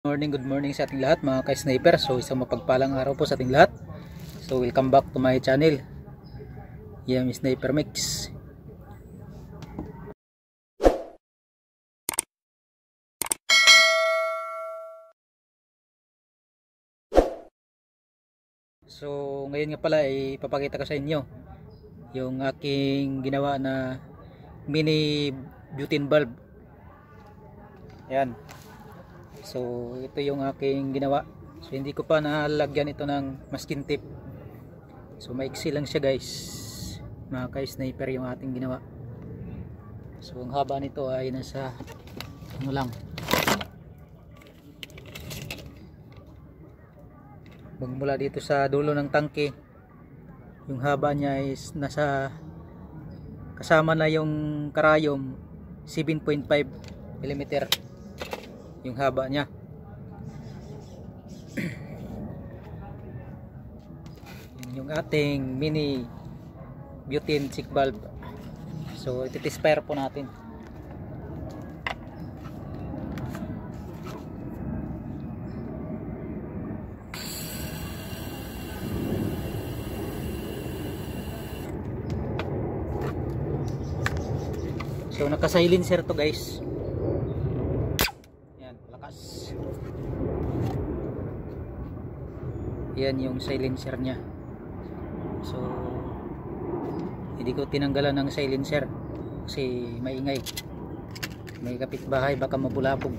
Good morning sa ating lahat mga ka-sniper. So isang mapagpalang araw po sa ating lahat. So welcome back to my channel. Yan, Sniper Mix. So ngayon nga pala ipapakita ko sa inyo yung aking ginawa na mini butane bulb. Yan. So ito yung aking ginawa. So hindi ko pa nalagyan ito ng masking tape. So maiksi lang siya guys. Mga ka-sniper yung ating ginawa. So ang haba nito ay nasa ano lang. Magmula dito sa dulo ng tangke. Yung haba niya is nasa kasama na yung karayom 7.5 mm yung haba niya. Yung ating mini butane chick bulb. So iti-fire po natin. So naka-silencer to guys. Yan yung silencer nya. So hindi ko tinanggalan ng silencer kasi maingay, may kapitbahay baka mabulabog.